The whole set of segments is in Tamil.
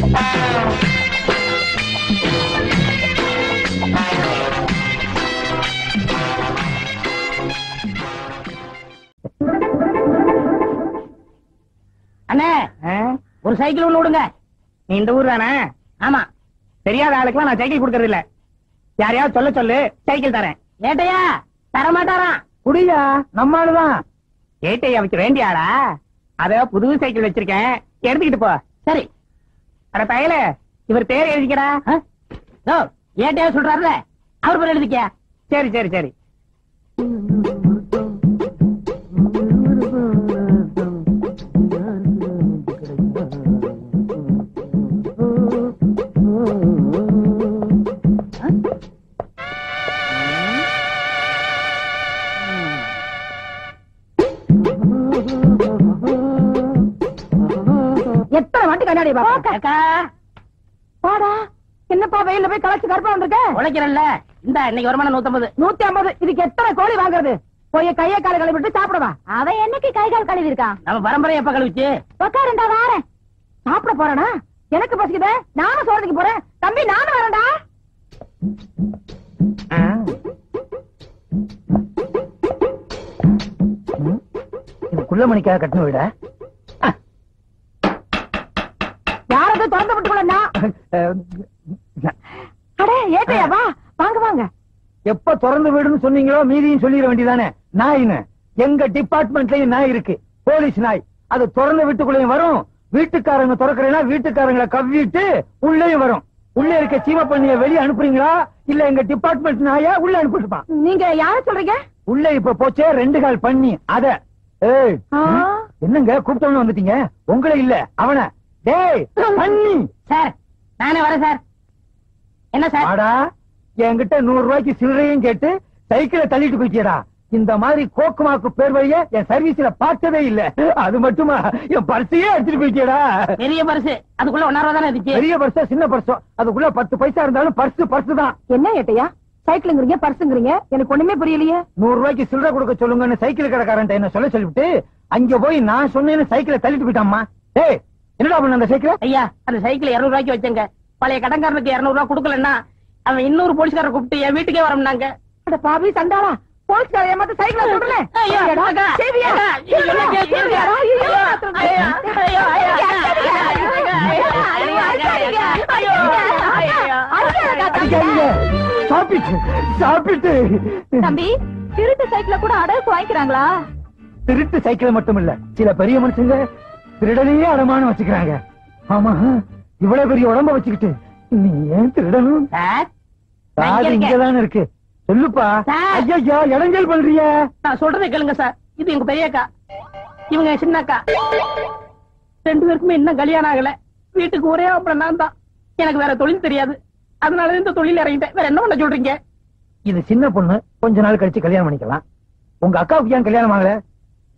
அண்ணே ஒரு சைக்கிள் ஒண்ணு விடுங்க. நீ இந்த ஊர் தானே? ஆமா. தெரியாத ஆளுக்குலாம் நான் சைக்கிள் கொடுக்கறது இல்ல. யாரையாவது சொல்ல சொல்லு, சைக்கிள் தரேன். ஏட்டையா தரமாட்டாராம். குடியா நம்ம ஆளுதான். ஏட்டையா வச்சு வேண்டிய ஆளா? அத புது சைக்கிள் வச்சிருக்கேன், எடுத்துக்கிட்டு போ. சரி. அட பயல, இவர் பேர் எழுதிக்கடா. ஏட்டையா சொல்றாருல, அவர் பேர் எழுதிக்க. சரி சரி சரி. எத்தனை வாட்டி கண்ணாடி பாடா? என்னப்பா வெயில போய் கலச்சு கருப்பா வந்திருக்க? உழைக்கிறல்ல, இந்த இன்னைக்கு வருமானம் 150. 150. இதுக்கு எத்தனை கோழி வாங்குறது? போய் கையை கால கழுவிட்டு சாப்பிடவா? அவன் என்னைக்கு கை கால் கழுவி இருக்கான்? நம்ம பரம்பரை எப்ப கழுவிச்சு? உட்காருண்டா, வாரேன். சாப்பிட போறேனா? எனக்கு பசிக்குதே, நானும் சோறதுக்கு போறேன். தம்பி நானும் வரேன்டா. இதுக்குள்ள மணிக்காக கட்டணும் விட யாரது திறந்து விட்டுக்கொள்ளா? அடே ஏட்டையா, வா வாங்க வாங்க. எப்ப திறந்து விடுன்னு சொன்னீங்களோ மீதியும் சொல்லிட வேண்டியதானே. நாயின்னு எங்க டிபார்ட்மெண்ட்லயும் நாய் இருக்கு, போலீஸ் நாய். அது திறந்து வீட்டுக்குள்ளேயும் வரும், வீட்டுக்காரங்க திறக்கிறேன்னா வீட்டுக்காரங்களை கவ்விட்டு உள்ளேயும் வரும். உள்ள இருக்க சீம பண்ணிய வெளியே அனுப்புறீங்களா இல்ல எங்க டிபார்ட்மெண்ட் நாயா உள்ள அனுப்பிட்டுப்பான்? நீங்க யார சொல்றீங்க? உள்ள இப்ப போச்சே 2 கால் பண்ணி அத. என்னங்க கூப்பிட்டோன்னு வந்துட்டீங்க? உங்களே இல்ல அவன. டேய் பண்ணி சார், நானே வரேன் சார். என்ன சார்? ஆடா, என்கிட்ட 100 ரூபாய்க்கு சில்லறையும் கேட்டு சைக்கிளை தள்ளிட்டு போயிட்டியடா. இந்த மாதிரி கோக்குமாக்கு பேர் வழிய என் சர்வீஸ்ல பார்த்ததே இல்ல. அது மட்டுமா, என் பர்சையே எடுத்துட்டு போயிட்டியடா. பெரிய பர்ஸ், அதுக்குள்ள 1 ரூபா தானே இருந்துச்சு. பெரிய பர்ஸோ சின்ன பர்ஸோ, அதுக்குள்ள 10 பைசா இருந்தாலும் பர்ஸ் தான். என்ன ஏட்டையா சைக்கிளுங்கிறீங்க பர்ஸுங்கிறீங்க? எனக்கு ஒண்ணுமே புரியலையே. 100 ரூபாய்க்கு சில்லறை கொடுக்க சொல்லுங்கன்னு சைக்கிள் கடைக்காரன் என்ன சொல்லிவிட்டு அங்க போய் நான் சொன்னேன்னு சைக்கிளை தள்ளிட்டு போயிட்டாமா. ஏய், என்னடா பண்ண அந்த சைக்கிள்? ஐயா, அந்த சைக்கிள் 200 ரூபாய்க்கு வச்சங்க. பழைய கடன்காரனுக்கு 200 ரூபாய் கொடுக்கலன்னா அவன் இன்னொரு போலீஸ்கார கூப்பிட்டு என் வீட்டுக்கே வரம்னாங்க. அட பாவி சண்டாளா, போலீஸ்கார ஏமாத்த சைக்கிளை சொல்றல. தம்பி, திருட்டு சைக்கிளை கூட அடகு வாங்கிக்கிறாங்களா? திருட்டு சைக்கிள் மட்டும் இல்ல, சில பெரிய மனுஷங்க திருடனையே அடமானம் வச்சுக்கிறாங்க. ஆமா, இவ்வளவு பெரிய உடம்ப வச்சுக்கிட்டு நீ ஏன் திருடணும்? இங்கதானே இருக்கு, சொல்லுப்பா. ஐயா, இடைஞ்சல் பண்றிய? நான் சொல்றதை கேளுங்க சார். இது எங்க பெரிய அக்கா, இவங்க சின்ன அக்கா. 2 பேருக்குமே இன்னும் கல்யாணம் ஆகல. வீட்டுக்கு ஒரே அப்புறம் நான் தான். எனக்கு வேற தொழில் தெரியாது, அதனால இந்த தொழில் இறங்கிட்டேன். வேற என்ன பண்ண சொல்றீங்க? இது சின்ன பொண்ணு, கொஞ்ச நாள் கழிச்சு கல்யாணம் பண்ணிக்கலாம். உங்க அக்காவுக்கு ஏன் கல்யாணம் ஆகல?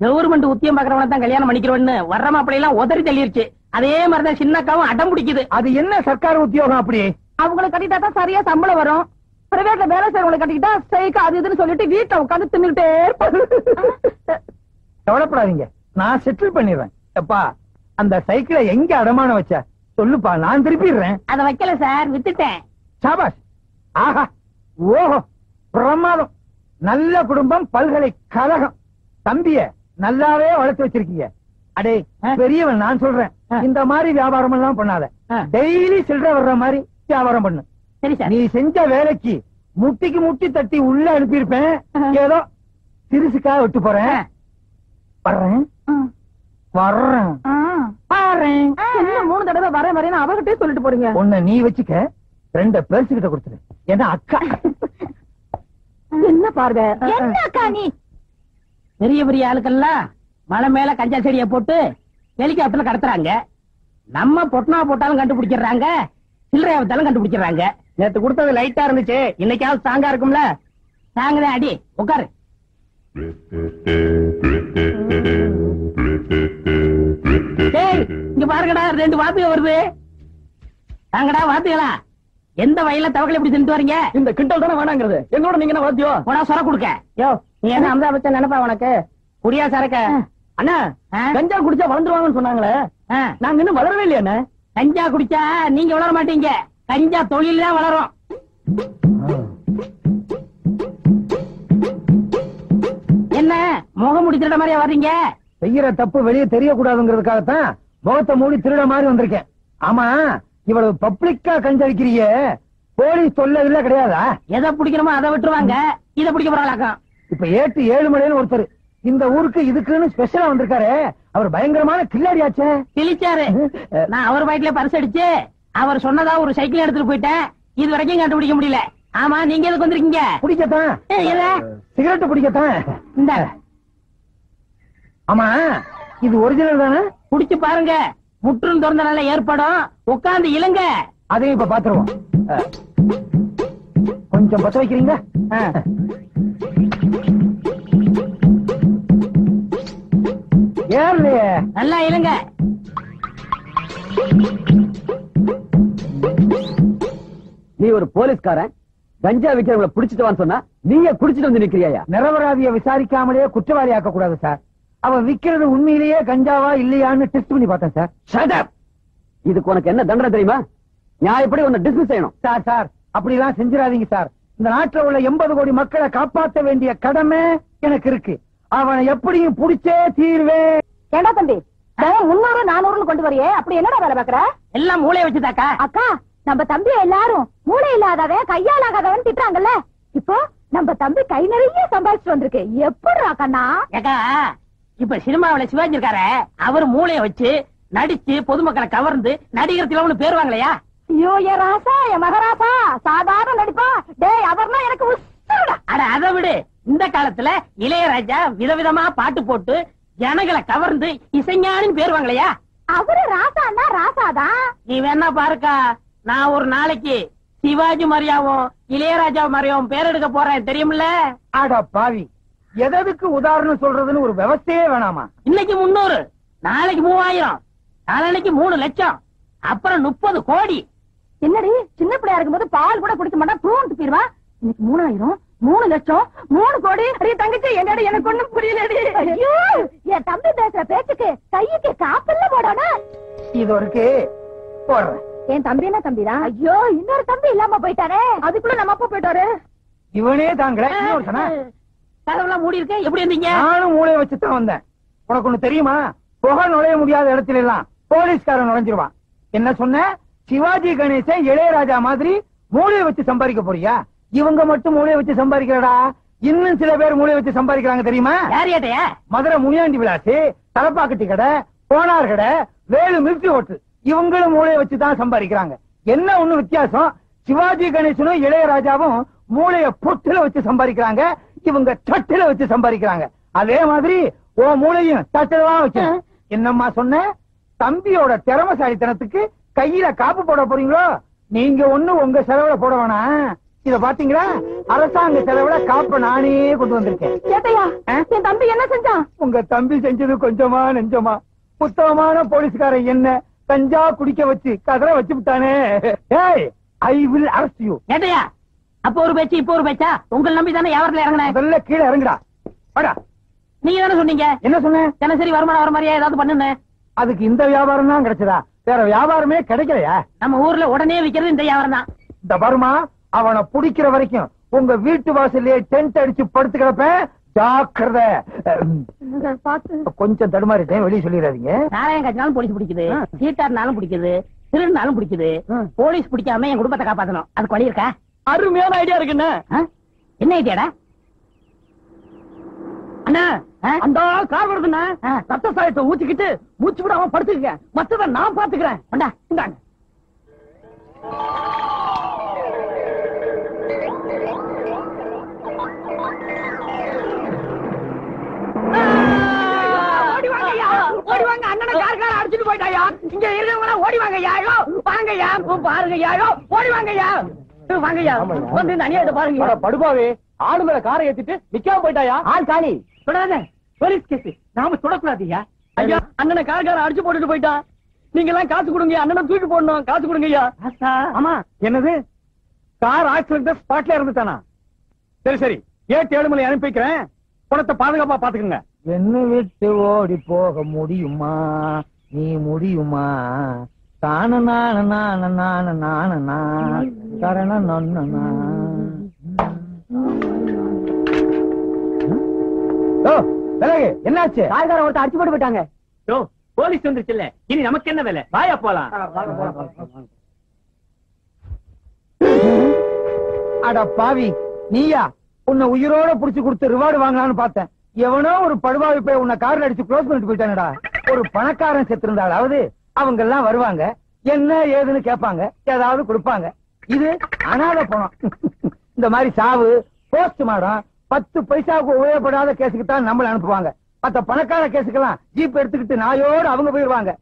கவர்மெண்ட் உத்தியம் பாக்குறவன தான் கல்யாணம் பண்ணிக்கிறோன்னு வர்ற மாப்பிள்ளை எல்லாம் உதறி தள்ளிருச்சு. அதே மாதிரிதான் சின்ன அக்காவும் அடம் பிடிக்குது. அது என்ன சர்க்கார் உத்தியோகம்? அப்படி அவங்களை கட்டிட்டா தான் சரியா சம்பளம் வரும். பிரைவேட்ல வேலை செய்யறவங்களை கட்டிக்கிட்டா ஸ்ட்ரைக் அது இதுன்னு சொல்லிட்டு வீட்டுல உட்காந்து தின்னுட்டே இருப்பாங்க. கவலைப்படாதீங்க, நான் செட்டில் பண்ணிடுறேன். அப்பா, அந்த சைக்கிளை எங்க அடமானம் வச்ச சொல்லுப்பா, நான் திருப்பிடுறேன். அத வைக்கல சார், வித்துட்டேன். சாபாஷ். ஆஹா, ஓஹோ, பிரமாதம். நல்ல குடும்பம், பல்கலைக்கழகம். தம்பிய நல்லாவே வளர்த்து வச்சிருக்கீங்க. அடே பெரியவன், நான் சொல்றேன், இந்த மாதிரி வியாபாரம் எல்லாம் பண்ணாத. டெய்லி சில்லறை வர்ற மாதிரி வியாபாரம் பண்ணு. சரி சார். நீ செஞ்ச வேலைக்கு முட்டிக்கு முட்டி தட்டி உள்ள அனுப்பியிருப்பேன். ஏதோ சிறுசுக்காக விட்டு போறேன். வர்றேன் வர்றேன் வர்றேன். என்ன 3 தடவை வரேன் வரேன்னு அவகிட்டே சொல்லிட்டு போறீங்க? ஒண்ணு நீ வச்சுக்க, 2 பெருசுகிட்ட கொடுத்துரு. ஏன்னா அக்கா. என்ன பாருங்க, என்ன அக்கா நீ? பெரிய பெரிய ஆளுக்கெல்லாம் மலை மேல கஞ்சா செடிய போட்டு ஹெலிகாப்டர்ல கடத்துறாங்க. நம்ம பொட்டனா போட்டாலும் கண்டுபிடிக்கிறாங்க, சில்லறையா வித்தாலும் கண்டுபிடிக்கிறாங்க. நேத்து கொடுத்தது லைட்டா இருந்துச்சு, இன்னைக்காவது ஸ்ட்ராங்கா இருக்கும்ல. தாங்கதான் அடி, உட்காரு. இங்க பாருங்கடா, 2 வாத்தியம் வருது. தாங்கடா வாத்தியலா. எந்த வயல்ல தவக்கலை எப்படி செஞ்சு வரீங்க? இந்த கிண்டல் தானே வேணாங்கிறது. என்னோட நீங்க என்ன வாத்தியம்? உடா சொர கொடுக்க. யோ, நீ என்ன அம்சா வச்ச நினைப்பா உனக்கு? குடியா சரக்க? அண்ணா, கஞ்சா குடிச்சா வளர்ந்துருவாங்கன்னு சொன்னாங்களே, நாங்க இன்னும் வளரவே இல்லையா? கஞ்சா குடிச்சா நீங்க வளர மாட்டீங்க, கஞ்சா தொழில் தான் வளரும். என்ன முகம் மூடி திருட மாதிரியா வர்றீங்க? செய்யற தப்பு வெளியே தெரியக்கூடாதுங்கிறதுக்காகத்தான் முகத்தை மூடி திருட மாதிரி வந்திருக்கேன். ஆமா, இவ்வளவு பப்ளிக்கா கஞ்சா விக்கிறீங்க, போலீஸ் தொல்லை கிடையாதா? எதை பிடிக்கணுமோ அதை விட்டுருவாங்க, இதை பிடிக்க போறாளாக்கம். இப்ப ஏட்டு ஏழுமலைன்னு ஒருத்தர் இந்த ஊருக்கு இதுக்குன்னு ஸ்பெஷலா வந்திருக்காரு. அவர் பயங்கரமான கில்லாடியாச்சே. கிழிச்சாரு. நான் அவர் பைக்ல பரிசு அடிச்சு அவர் சொன்னதா ஒரு சைக்கிள் எடுத்துட்டு போயிட்டேன். இது வரைக்கும் கண்டுபிடிக்க முடியல. ஆமா, நீங்க எதுக்கு வந்திருக்கீங்க? குடிக்கத்தான். சிகரெட் குடிக்கத்தான். இந்த ஆமா, இது ஒரிஜினல் தானே? குடிச்சு பாருங்க, முற்றும் திறந்தனால ஏற்படும். உட்கார்ந்து இழுங்க. அதையும் இப்ப பாத்துருவோம். கொஞ்சம் பத்த வைக்கிறீங்க? ஏறலையே. நல்லா இழுங்க. நீ ஒரு போலீஸ்காரன், கஞ்சா விக்கிறவங்களை பிடிச்சிட்டு வான்னு சொன்னா நீங்க குடிச்சிட்டு வந்து நிக்கிறியா? நிரபராதியை விசாரிக்காமலே குற்றவாளி ஆக்க கூடாது சார். அவன் விக்கிறது உண்மையிலேயே கஞ்சாவா இல்லையான்னு டெஸ்ட் பண்ணி பார்த்தேன் சார். Shut up! இதுக்கு உனக்கு என்ன தண்டனை தெரியுமா? நியாயப்படி உன்னை டிஸ்மிஸ் செய்யணும். சார் அப்படிலாம் செஞ்சிடாதீங்க சார். இந்த நாட்டுல உள்ள 80 கோடி மக்களை காப்பாற்ற வேண்டிய கடமை எனக்கு இருக்கு. அவனை எப்படியும் புடிச்சே தீர்வேன். ஏண்டா தம்பி, 300 400 கொண்டு வரையே, அப்படி என்னடா வேலை பாக்குற? எல்லாம் மூளைய வச்சுதாக்கா. அக்கா, நம்ம தம்பி எல்லாரும் மூளை இல்லாதவன் கையால் ஆகாதவன் திட்டுறாங்கல்ல. இப்போ நம்ம தம்பி கை நிறைய சம்பாதிச்சு வந்திருக்கு. எப்படிடா கண்ணா? ஏக்கா, இப்ப சினிமாவில சிவாஜி இருக்காரு, அவர் மூளைய வச்சு நடிச்சு பொதுமக்களை கவர்ந்து நடிகர் திலகம்னு பேர் வாங்கலையா? ஐயோ, என் ராசா, என் மகராசா சாதாரண நடிப்பா. டேய், அவர்னா எனக்கு உசுருடா. அட அதை விடு. இந்த காலத்துல இளையராஜா விதவிதமா பாட்டு போட்டு ஜனங்களை கவர்ந்து இசைஞானின்னு பேர் வாங்கலையா? அவரு ராசான்னா ராசாதான். நீ வேணா பாருக்கா, நான் ஒரு நாளைக்கு சிவாஜி மாதிரியாவும் இளையராஜா மாதிரியாவும் பேர் எடுக்க போறேன், தெரியுமில்ல? ஆடா பாவி, எதற்கு உதாரணம் சொல்றதுன்னு ஒரு விவசாயே வேணாமா? இன்னைக்கு 300, நாளைக்கு 3000, நாளைக்கு 3 லட்சம், அப்புறம் 30 கோடி. என்னடி, சின்ன பிள்ளையா இருக்கும்போது பால் கூட குடிக்க மாட்டா, ப்ரூன் போயிருவா. இன்னைக்கு 3000, 3 லட்சம், 3 கோடி. அரிய தங்கச்சி, என்னடி எனக்கு ஒண்ணும் புரியலடி. ஐயோ, என் தம்பி பேசுற பேச்சுக்கு கைக்கு காப்பல்ல போடணும். இது இருக்கு போடுறேன். என் தம்பி என்ன தம்பிதான்? ஐயோ, இன்னொரு தம்பி இல்லாம போயிட்டாரே. அதுக்குள்ள நம்ம அப்பா போயிட்டாரு. இவனே தாங்க. கதவெல்லாம் மூடி இருக்க, எப்படி இருந்தீங்க? நானும் மூளையை வச்சுதான் வந்தேன். உனக்கு ஒண்ணு தெரியுமா? புகை நுழைய முடியாத இடத்துல எல்லாம் போலீஸ்காரன் நுழைஞ்சிருவான். என்ன சொன்ன? சிவாஜி கணேசன் இளையராஜா மாதிரி மூளையை வச்சு சம்பாதிக்க போறியா? இவங்க மட்டும் மூளையை வச்சு சம்பாதிக்கிறடா, இன்னும் சில பேர் மூளையை வச்சு சம்பாதிக்கிறாங்க தெரியுமா? யார் கேட்டையா? மதுரை முனியாண்டி விலாசி, தலப்பாக்கட்டி கடை, போனார் கடை, வேலு மில்கி ஹோட்டல், இவங்களும் மூளையை வச்சுதான் சம்பாதிக்கிறாங்க. என்ன ஒண்ணு வித்தியாசம்? சிவாஜி கணேசனும் இளையராஜாவும் மூளைய பொட்டுல வச்சு சம்பாதிக்கிறாங்க, இவங்க தட்டுல வச்சு சம்பாதிக்கிறாங்க. அதே மாதிரி ஓ மூளையும் தட்டுலதான் வச்சு. என்னம்மா சொன்ன? தம்பியோட திறமசாலித்தனத்துக்கு கையில காப்பு போட போறீங்களோ? நீங்க ஒண்ணு உங்க செலவுல போட வேணாம். இத பாத்தீங்களா, அரசாங்க செலவுல காப்ப நானே கொண்டு வந்திருக்கேன். கேட்டையா, என் தம்பி என்ன செஞ்சான்? உங்க தம்பி செஞ்சது கொஞ்சமா நெஞ்சமா? புத்தகமான போலீஸ்காரன் என்ன கஞ்சா குடிக்க வச்சு கதற வச்சு விட்டானே. ஏய், ஐ வில் அரெஸ்ட் யூ. கேட்டையா? அப்ப ஒரு பேச்சு, இப்ப ஒரு பேச்சா? உங்களை நம்பி தானே வியாபாரத்துல இறங்கினேன். முதல்ல கீழே இறங்குடா. வாடா. நீங்க தானே சொன்னீங்க. என்ன சொன்னேன்? தினசரி வருமானம் வர மாதிரியா ஏதாவது பண்ணுன்னு. அதுக்கு இந்த வியாபாரம் தான் கிடைச்சதா? வேற வியாபாரமே கிடைக்கலையா? நம்ம ஊர்ல உடனே விக்கிறது இந்த வியாபாரம் தான். இந்த வருமா, அவனை புடிக்கிற வரைக்கும் உங்க வீட்டு வாசல்லே டென்ட் அடிச்சு படுத்து கிடப்பேன். ஜாக்கிரதை. கொஞ்சம் தடுமாறிட்டேன், வெளியே சொல்லிடாதீங்க. நாராயண காட்சினாலும் போலீஸ் பிடிக்குது, சீட்டாருனாலும் பிடிக்குது, திருநாலும் பிடிக்குது. போலீஸ் பிடிக்காம என் குடும்பத்தை காப்பாத்தணும். அதுக்கு வழி இருக்கா? அருமையான ஐடியா இருக்குன்னு. என்ன ஐடியாடா? அண்ணா, அந்த கார் வருதுண்ணா, ரத்த சாயத்தை ஊத்திக்கிட்டு மூச்சு விடாம படுத்துக்க, மத்தத நான் பாத்துக்கிறேன். இந்தாங்க. ஓடிவாங்க, அண்ணனை கார் அடிச்சுட்டு போயிட்டாயா? இங்க இருக்கவங்க ஓடிவாங்க யாயோ, வாங்கய்யா, பாருங்கய்யாயோ, ஓடிவாங்கய்யா, வாங்கய்யா, வந்து இந்த அநியாயத்தை பாருங்க. படுபாவே, ஆளு மேல காரை ஏத்திட்டு நிக்காம போயிட்டாயா? ஆள் காலி. தொடாத, போலீஸ் கேஸ். நாம தொடக்கூடாதுயா. ஐயா, அண்ணனை கார்கார அடிச்சு போட்டுட்டு போயிட்டான். நீங்க எல்லாம் காசு கொடுங்க, அண்ணனை தூக்கி போடணும். காசு கொடுங்க ஐயா. ஆமா, என்னது கார் ஆக்சிடென்ட் ஸ்பாட்ல இருந்துட்டானா? சரி சரி, 7 மணி அனுப்பி வைக்கிறேன். பணத்தை பாதுகாப்பா பாத்துக்கங்க. என்ன விட்டு ஓடி போக முடியுமா? நீ முடியுமா? தான நான நான நான நான கரண நொன்னா. என்னாச்சு? காய்கார ஒருத்தர் அடிச்சு போட்டு போயிட்டாங்க. போலீஸ் வந்துருச்சுல்ல, இனி நமக்கு என்ன வேலை? வாயா போலாம். அட பாவி, நீயா? உன்னை உயிரோட புடிச்சு கொடுத்து ரிவார்டு வாங்கலாம்னு பார்த்தேன். எவனோ ஒரு படுவாவி போய் உன்னை கார்ல அடிச்சு க்ளோஸ் பண்ணிட்டு போயிட்டானடா. ஒரு பணக்காரன் செத்து இருந்தாலாவது அவங்க எல்லாம் வருவாங்க, என்ன ஏதுன்னு கேட்பாங்க, ஏதாவது கொடுப்பாங்க. இது அனாதை பணம். இந்த மாதிரி சாவு, போஸ்ட் மாடம், 10 பைசாவுக்கு உபயோகப்படாத கேஸுக்கு தான் நம்மள அனுப்புவாங்க. மத்த பணக்கார கேஸுக்கெல்லாம் ஜீப் எடுத்துக்கிட்டு நாயோடு அவங்க போயிருவாங்க.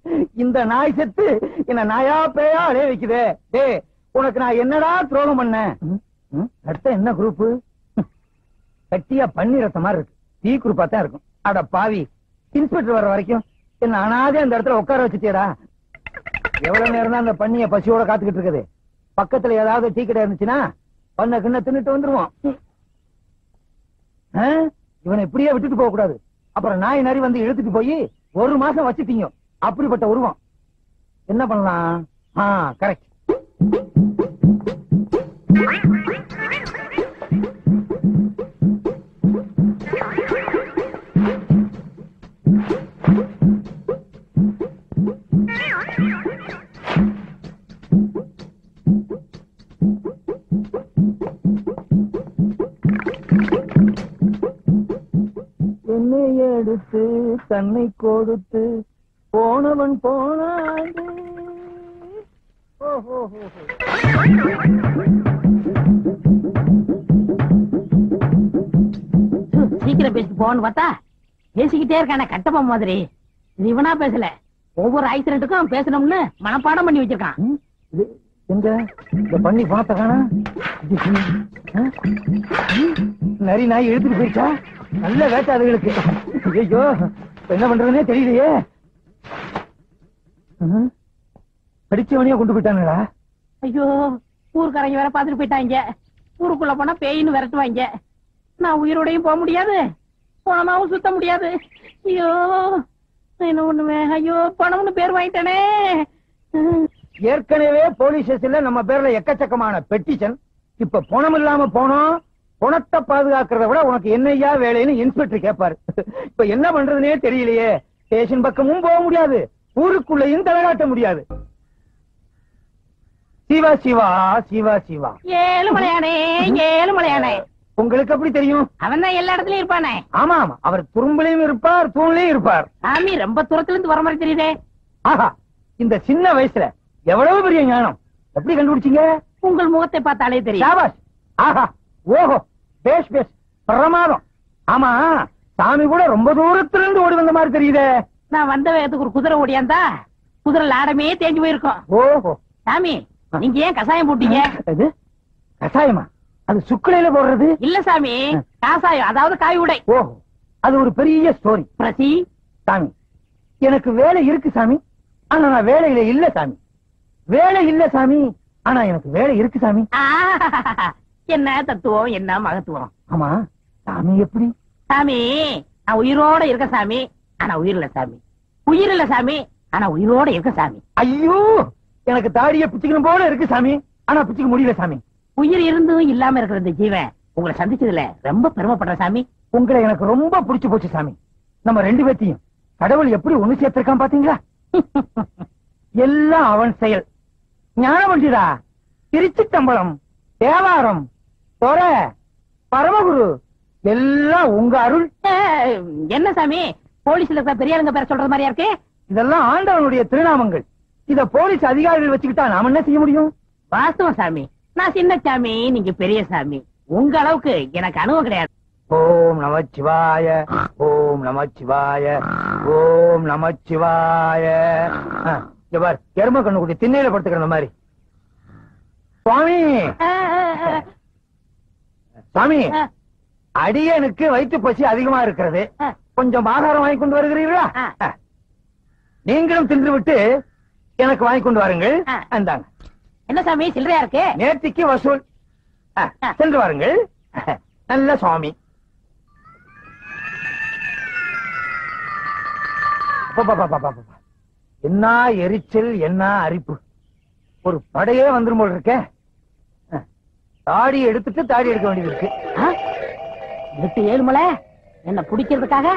இந்த நாய் செத்து என்ன நாயா பேயா அடைய வைக்குதே. டே, உனக்கு நான் என்னடா துரோகம் பண்ணேன்? அடுத்த என்ன குரூப்? கட்டியா பன்னி ரத்த மாதிரி இருக்கு. டீ குரூப்பா தான் இருக்கும். அட பாவி, இன்ஸ்பெக்டர் வர வரைக்கும் என்ன அனாதே அந்த இடத்துல உட்கார வச்சுட்டியடா. எவ்வளவு நேரம் தான் அந்த பண்ணிய பசியோட காத்துக்கிட்டு இருக்குது? பக்கத்துல ஏதாவது டீ கடை இருந்துச்சுன்னா பண்ண கிண்ண தின்னுட்டு வந்துருவோம். இவனை இப்படியே விட்டுட்டு போக கூடாது. அப்புறம் நாய் நரி வந்து இழுத்துட்டு போய் 1 மாசம் வச்சுட்டீங்க. அப்படிப்பட்ட உருவம். என்ன பண்ணலாம்? கரெக்ட். என்னை எடுத்து தன்னை கொடுத்து போனவன் போனாண்டு. சீக்கிரம் பேசிட்டு போன்னு பார்த்தா பேசிக்கிட்டே இருக்கான கட்டப்பா மாதிரி. இது இவனா பேசல, ஒவ்வொரு ஆக்சிடென்ட்டுக்கும் பேசணும்னு மனப்பாடம் பண்ணி வச்சிருக்கான். எங்க இந்த பண்ணி பணத்தை காணா? நரி நாய் இழுத்துட்டு போயிடுச்சா? நல்ல வேட்டை அதுகளுக்கு. ஐயோ, என்ன பண்றதுன்னே தெரியலையே. படிச்சவனையே கொண்டு போயிட்டானுடா. ஐயோ, ஊருக்காரங்க வேற பாத்துட்டு போயிட்டாங்க. ஊருக்குள்ள போனா பேயின்னு விரட்டுவாங்க. நான் உயிரோடையும் போக முடியாது, பணமாவும் சுத்த முடியாது. ஐயோ, என்ன ஒண்ணுமே. ஐயோ, பணம்னு பேர் வாங்கிட்டானே. ஏற்கனவே போலீஸ் ஸ்டேஷன்ல நம்ம பேர்ல எக்கச்சக்கமான பெட்டிஷன். இப்ப பணம் இல்லாம போனோம். பணத்தை பாதுகாக்கிறத விட உனக்கு என்னையா வேலைன்னு இன்ஸ்பெக்டர் கேட்பாரு. இப்ப என்ன பண்றதுனே தெரியலையே. ஸ்டேஷன் பக்கமும் போக முடியாது, ஊருக்குள்ளேயும் தலைகாட்ட முடியாது. சிவா சிவா சிவா சிவா. ஏழுமலையானே, ஏழுமலையானே. உங்களுக்கு எப்படி தெரியும்? அவன் தான் எல்லா இடத்துலயும் இருப்பானே. ஆமா ஆமா, அவர் துரும்புலையும் இருப்பார், தூண்லயும் இருப்பார். சாமி ரொம்ப தூரத்துல இருந்து வர மாதிரி தெரியுதே. ஆஹா, இந்த சின்ன வயசுல எவ்வளவு பெரிய ஞானம்! எப்படி கண்டுபிடிச்சீங்க? உங்கள் முகத்தை பார்த்தாலே தெரியும். சாபாஷ். ஆஹா, ஓஹோ, பேஷ் பேஷ், பிரமாதம். ஆமா, சாமி கூட ரொம்ப தூரத்துல இருந்து ஓடி வந்த மாதிரி தெரியுதே. நான் வந்த வேகத்துக்கு ஒரு குதிரை ஓடியாந்தா குதிரை லாடமே தேஞ்சு போயிருக்கும். ஓஹோ. சாமி, நீங்க ஏன் கசாயம் போட்டீங்க? அது கசாயமா? அது சுக்குலையில போடுறது இல்ல சாமி, காசாயம், அதாவது காய் உடை. ஓஹோ, அது ஒரு பெரிய ஸ்டோரி. பிரசி, சாமி, எனக்கு வேலை இருக்கு சாமி, ஆனா நான் வேலையில இல்ல சாமி. வேலை இல்ல சாமி, ஆனா எனக்கு வேலை இருக்கு சாமி. என்ன தத்துவம், என்ன மகத்துவம். ஆமா, சாமி எப்படி? சாமி, நான் உயிரோட இருக்க சாமி, ஆனா உயிர் இல்ல சாமி. உயிர் இல்ல சாமி, ஆனா உயிரோட இருக்க சாமி. ஐயோ, எனக்கு தாடிய பிச்சுக்கணும் போல இருக்கு சாமி, ஆனா பிச்சுக்க முடியல சாமி. உயிர் இருந்தும் இல்லாம இருக்கிற இந்த ஜீவன் உங்களை சந்திச்சதுல ரொம்ப பெருமைப்படுற சாமி. உங்களை எனக்கு ரொம்ப பிடிச்சு போச்சு சாமி. நம்ம 2 பேத்தையும் கடவுள் எப்படி ஒண்ணு சேர்த்திருக்கான் பாத்தீங்களா? எல்லாம் அவன் செயல். ஞானவண்டிடா, திருச்சித்தம்பலம், தேவாரம், தொர, பரமகுரு எல்லாம் உங்க அருள். என்ன சாமி, போலீஸ்ல இருக்கிற பெரியாளுங்க பேர சொல்ற மாதிரியா இருக்கு? இதெல்லாம் ஆண்டவனுடைய திருநாமங்கள். இத போலீஸ் அதிகாரிகள் வச்சுக்கிட்டா நாம என்ன செய்ய முடியும்? வாஸ்தவம் சாமி, நான் சின்ன சாமி, நீங்க பெரிய சாமி. உங்க அளவுக்கு எனக்கு அனுபவம் கிடையாது. ஓம் நமச்சிவாய, ஓம் நமச்சிவாய, ஓம் நமச்சிவாய. பார், எரும கண்ணு குட்டி திண்ணையில படுத்துக்கிற மாதிரி. சுவாமி, சுவாமி, அடியனுக்கு வயிற்று பசி அதிகமா இருக்கிறது, கொஞ்சம் ஆகாரம் வாங்கி கொண்டு வருகிறீர்களா? நீங்களும் தின்று விட்டு எனக்கு வாங்கி கொண்டு வாருங்கள். அந்தாங்க. என்ன சாமி சில்லறையா இருக்கு? நேர்த்திக்கு வசூல். சென்று வாருங்கள். நல்ல சுவாமி. என்ன எரிச்சல், என்ன அரிப்பு, ஒரு படையே வந்துரும் போல இருக்க. தாடி எடுத்துட்டு தாடி எடுக்க வேண்டியது இருக்கு. 8-7 மலை என்ன பிடிக்கிறதுக்காக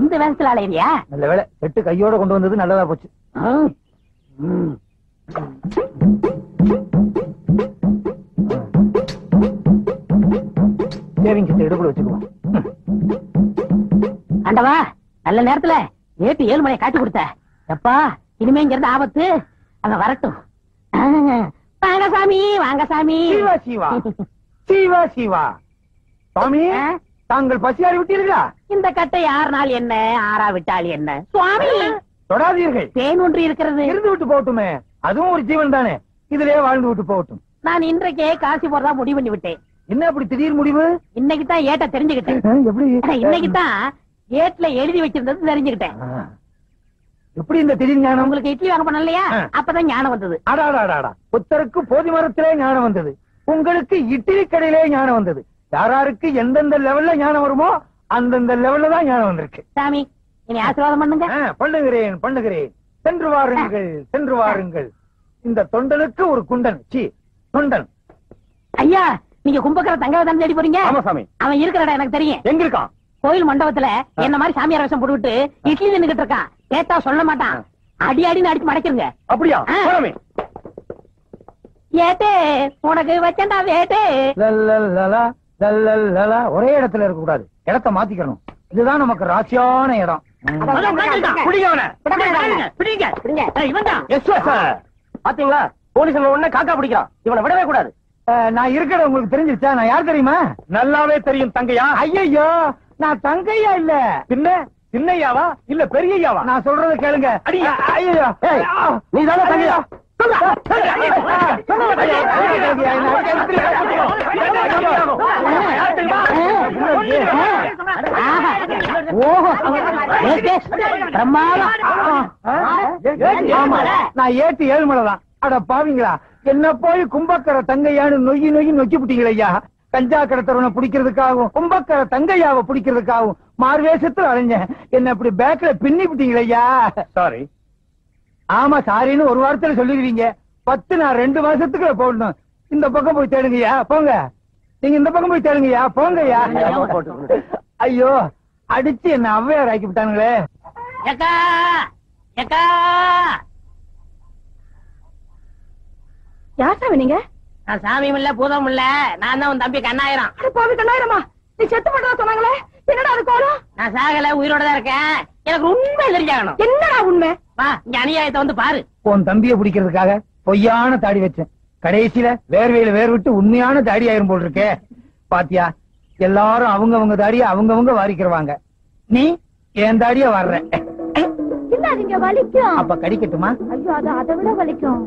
இந்த வேகத்துல அலையிறியா? நல்ல வேலை, செட்டு கையோட கொண்டு வந்தது நல்லதா போச்சு. சேவிங் கிட்ட எடுப்புல வச்சுக்குவோம். ஆண்டவா, நல்ல நேரத்துல 8-7 மலையை காட்டி கொடுத்த. எப்பா, இனிமே இங்க இருந்து ஆபத்து. அவன் வரட்டும். வாங்க சாமி, வாங்க சாமி. சிவா சிவா சிவா சிவா. சுவாமி, தாங்கள் பசியாறி விட்டீர்களா? இந்த கட்டை 6 நாள் என்ன, 6 விட்டால் என்ன சுவாமி? தொடாதீர்கள். தேன் ஒன்று இருக்கிறது. இருந்து விட்டு போகட்டுமே, அதுவும் ஒரு ஜீவன் தானே, இதுலயே வாழ்ந்து விட்டு போகட்டும். நான் இன்றைக்கே காசி போறதா முடிவு பண்ணி விட்டேன். என்ன அப்படி திடீர் முடிவு? இன்னைக்கு தான் ஏட்ட தெரிஞ்சுக்கிட்டேன். எப்படி? இன்னைக்கு தான் ஏட்ல எழுதி வச்சிருந்தது தெரிஞ்சுக்கிட்டேன். எப்படி இந்த திடீர் ஞானம்? உங்களுக்கு இட்லி வாங்க பண்ணலையா? அப்பதான் ஞானம் வந்தது. அடாடாடாடா, புத்தருக்கு போதி மரத்திலே ஞானம் வந்தது, உங்களுக்கு இட்லி கடையிலே ஞானம் வந்தது. யாராருக்கு எந்தெந்த லெவல்ல ஞானம் வருமோ அந்தந்த லெவல்ல தான் ஞானம் வந்திருக்கு. சாமி, இனி ஆசீர்வாதம் பண்ணுங்க. பண்ணுகிறேன் பண்ணுகிறேன். சென்று வாருங்கள், சென்று வாருங்கள். இந்த தொண்டனுக்கு ஒரு குண்டன். தொண்டன். ஐயா, நீங்க கும்பக்கரை தங்கவை தான் தேடி போறீங்க? ஆமா சாமி. அவன் இருக்கிற இடம் எனக்கு தெரியும். எங்க இருக்கான்? கோயில் மண்டபத்துல என்ன மாதிரி சாமியார் வேஷம் போட்டுவிட்டு இட்லி நின்னுகிட்டு இருக்கான். கேட்டா சொல்ல மாட்டான். அடி அடின்னு அடிச்சு மடக்கிருங்க. அப்படியா? ஏட்டே, உனக்கு வச்சண்டா வேட்டே. ஒரே இடத்துல இருக்க கூடாது, இடத்த மாத்திக்கணும். இதுதான் நமக்கு ராசியான இடம். பாத்தீங்களா, போலீஸ் உடனே காக்கா பிடிக்கிறான். இவனை விடவே கூடாது. நான் இருக்கிற உங்களுக்கு தெரிஞ்சிருச்சா? நான் யார் தெரியுமா? நல்லாவே தெரியும். தங்கையா? ஐயோ, நான் தங்கையா இல்ல, பின்ன சின்னையாவா இல்ல பெரியயாவா? நான் சொல்றதை கேளுங்க. ஐயோ, நீ தானே தங்கையா? நான் ஏட்டு 7 மலை தான். அட பாவீங்களா, என்ன போய் கும்பக்கரை தங்கையான்னு நொய்யி நொய்யி நொக்கி விட்டீங்களா? கஞ்சா கடத்தவனை பிடிக்கிறதுக்காகவும் கும்பக்கரை தங்கையாவை பிடிக்கிறதுக்காகவும் மார்வேஷத்துல அலைஞ்சேன். என்ன இப்படி பேக்ல பின்னி விட்டீங்களா? சாரி. ஆமா, சாரின்னு ஒரு வாரத்துல சொல்லிடுவீங்க. 10 நான் 2 மாசத்துக்குள்ள போடணும். இந்த பக்கம் போய் தேடுங்கய்யா, போங்க. நீங்க இந்த பக்கம் போய் தேடுங்கய்யா, போங்கய்யா. ஐயோ, அடிச்சு என்ன ஔவையார் ஆக்கி விட்டானுங்களே. ஏக்கா, ஏக்கா. யார் சாமி நீங்க? நான் சாமியும் இல்ல பூதமும் இல்ல, நான் தான் உன் தம்பி கண்ணாயிரம். பாவி கண்ணாயிரமா, நீ செத்து போட்டதா சொன்னாங்களே, என்னடா அது கோலம்? நான் சாகல, உயிரோட தான் இருக்கேன். எனக்கு உண்மை தெரிஞ்சாகணும். என்னடா உண்மை? வா, இங்க அநியாயத்தை வந்து பாரு. உன் தம்பியை பிடிக்கிறதுக்காக பொய்யான தாடி வச்சேன். கடைசியில வேர்வையில வேர் விட்டு உண்மையான தாடி ஆயிரும் போல் இருக்கே. பாத்தியா, எல்லாரும் அவங்கவங்க தாடிய அவங்கவங்க வாரிக்கிறவாங்க. நீ என் தாடிய வர்ற. இல்ல, நீங்க வலிக்கும். அப்ப கடிக்கட்டுமா? ஐயோ, அது அதை விட வலிக்கும்.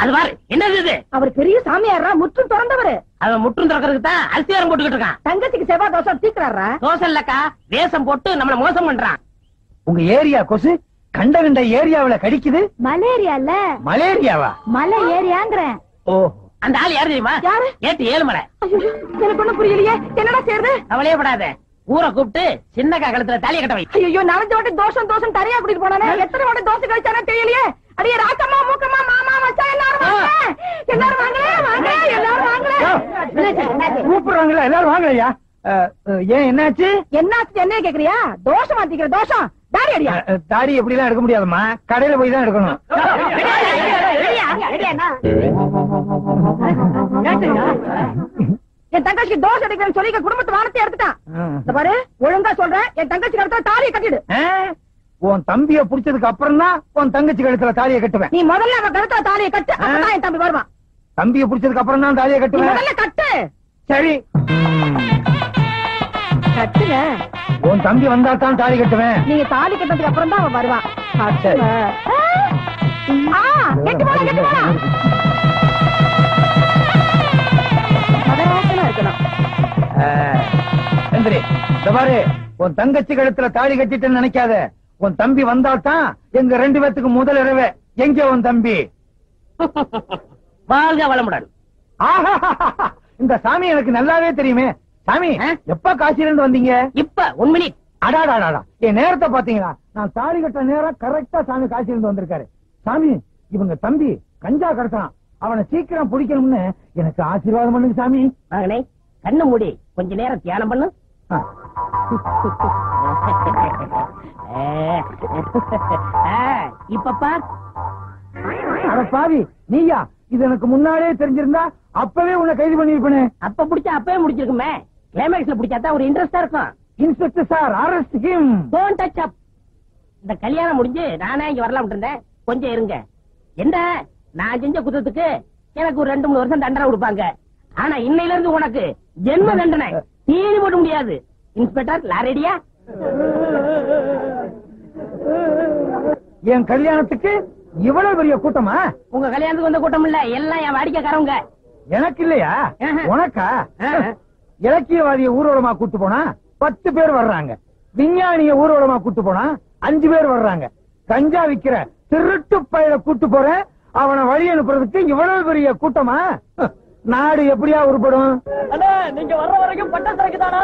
அது பாரு, என்னது இது? அவர் பெரிய சாமியாரா, முற்றும் திறந்தவரு. அவன் முற்றும் திறக்கிறதுக்கு தான் அரிசியாரம் போட்டுக்கிட்டு இருக்கான். தங்கச்சிக்கு செவ்வாய் தோசை தீக்குறாரா? தோசை இல்லக்கா, வேஷம் போட்டு நம்மள மோசம் பண்றான். உங்க ஏரியா கொசு கண்ட கண்ட ஏரியாவில கடிக்குது. மலேரியா இல்ல, மலேரியாவா? மலை ஏரியாங்கிறேன். ஓ, அந்த ஆள் யாரு தெரியுமா? யாரு? ஏட்டு 7 மலை. எனக்கு ஒண்ணும் புரியலையே, என்னடா செய்யறது? அவளே படாத, ஊரை கூப்பிட்டு சின்னக்கா கழுத்துல தாலியை கட்ட வை. ஐயோ, 4 வாட்டி தோஷம் தோஷம் தரையா கூட்டிட்டு போனானே, எத்தனை வாட்டி தோசை கழிச்சானே தெரியலையே. அடியே ராக்கம்மா, மூக்கம்மா, மாமா, மச்சான், எல்லாரும் வாங்க, எல்லாரும் வாங்க, வாங்க, எல்லாரும் வாங்க. கூப்பிடுறாங்களா? எல்லாரும் வாங்கலையா? ஏன், என்னாச்சு? என்னாச்சு என்ன கேக்குறியா? தோஷம் மாத்திக்கிற தோஷம். தாடி அடியா? தாடி எப்படி எல்லாம் எடுக்க முடியாதுமா, கடையில போய் தான் எடுக்கணும். என் தங்கச்சிக்கு தோசை அடிக்கிறேன்னு சொல்லி குடும்பத்து வானத்தை எடுத்துட்டான். பாரு, ஒழுங்கா சொல்றேன், என் தங்கச்சி கழுத்துல தாலியை கட்டிடு. உன் தம்பிய புடிச்சதுக்கு அப்புறம் தான் உன் தங்கச்சி கழுத்துல தாலியை கட்டுவேன். நீ முதல்ல அவன் கழுத்துல தாலியை கட்டு, அப்பதான் என் தம்பி வருவான். தம்பிய புடிச்சதுக்கு அப்புறம் தான் தாலியை கட்டுவேன். முதல்ல கட்டு. சரி, கட்டுங்க. உன் தம்பி வந்தா தான் தாலி கட்டுவேன். நீங்க தாலி கட்டதுக்கு அப்புறம் தான் அவன் வருவான். சரி. கெட்டு போலாம், கெட்டு போலாம். மதராசனா இருக்கணும். சந்திரி, இந்த பாரு, உன் தங்கச்சி கழுத்துல தாலி கட்டிட்டேன்னு நினைக்காத. உன் தம்பி வந்தா தான் எங்க 2 பேத்துக்கு முதல் இரவே. எங்க உன் தம்பி? வாழ்க வளமுடன். இந்த சாமி எனக்கு நல்லாவே தெரியுமே. சாமி, எப்ப காசில இருந்து வந்தீங்க? இப்ப 1 மினிட். அடாடாடாடா என் நேரத்தை பாத்தீங்களா? நான் தாலி கட்ட நேரம் கரெக்டா சாமி காட்சி இருந்து வந்திருக்காரு. சாமி, இவங்க தம்பி கஞ்சா கடத்தான், அவனை சீக்கிரம் பிடிக்கணும்னு எனக்கு ஆசீர்வாதம் பண்ணுங்க சாமி. மகனே, கண்ணு மூடி கொஞ்ச நேரம் தியானம் பண்ணு. இப்ப பார். அட பாவி, நீயா? இது எனக்கு முன்னாடியே தெரிஞ்சிருந்தா அப்பவே உன்னை கைது பண்ணிருப்பேனே. அப்ப பிடிச்சா அப்பவே முடிச்சிருக்குமே. கிளைமேக்ஸ்ல பிடிச்சாதான் ஒரு இன்ட்ரெஸ்டா இருக்கும். Inspector sir, arrest him. Don't touch up. இந்த கல்யாணம் முடிஞ்சு நானே இங்க வரலாம் இருந்தேன். கொஞ்சம் இருங்க. என்ன, நான் செஞ்ச குற்றத்துக்கு எனக்கு ஒரு 2-3 வருஷம் தண்டனை கொடுப்பாங்க. ஆனா இன்னையில இருந்து உனக்கு ஜென்ம தண்டனை. தீனி போட முடியாது. இன்ஸ்பெக்டர், லாரேடியா? என் கல்யாணத்துக்கு இவ்வளவு பெரிய கூட்டமா? உங்க கல்யாணத்துக்கு வந்த கூட்டம் இல்ல, எல்லாம் என் வாடிக்கைக்காரங்க. எனக்கு இல்லையா? ஆஹா. உனக்கா? ஆஹா. இலக்கியவாதிய ஊர்வலமா கூட்டு போனா 10 பேர் வர்றாங்க. விஞ்ஞானிய ஊர்வலமா கூட்டு போனா 5 பேர் வர்றாங்க. கஞ்சா விக்கிற திருட்டு பயில கூட்டு போறேன், அவனை வழி அனுப்புறதுக்கு இவ்வளவு பெரிய கூட்டமா? நாடு எப்படியா உருப்படும்? நீங்க வர்ற வரைக்கும் பட்ட சரக்கு தானா?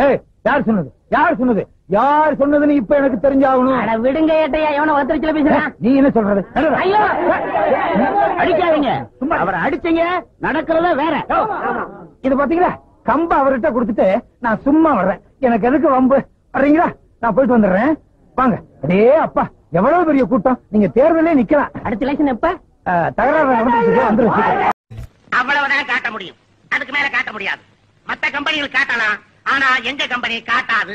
ஏய், யார் சொன்னது? யார் சொன்னது? யார் சொன்னதுன்னு இப்ப எனக்கு தெரிஞ்சாகணும். அட விடுங்க ஏட்டையா, எவன வத்திரிச்சல பேசுறான்? நீ என்ன சொல்றது? ஐயோ, அடிக்காதீங்க. அவரை அடிச்சீங்க, நடக்கிறத வேற. இது பாத்தீங்களா, கம்ப அவர்கிட்ட கொடுத்துட்டு நான் சும்மா வர்றேன். எனக்கு எதுக்கு வம்பு? வர்றீங்களா? நான் போயிட்டு வந்துடுறேன். வாங்க. அடே அப்பா, எவ்வளவு பெரிய கூட்டம். நீங்க தேர்தலே நிக்கலாம். அடுத்த எலெக்ஷன் எப்ப? தகராறு வந்துருச்சு. அவ்வளவுதான் காட்ட முடியும். அதுக்கு மேல காட்ட முடியாது. மத்த கம்பெனிகள் காட்டலாம், ஆனா எங்க கம்பெனி காட்டாது.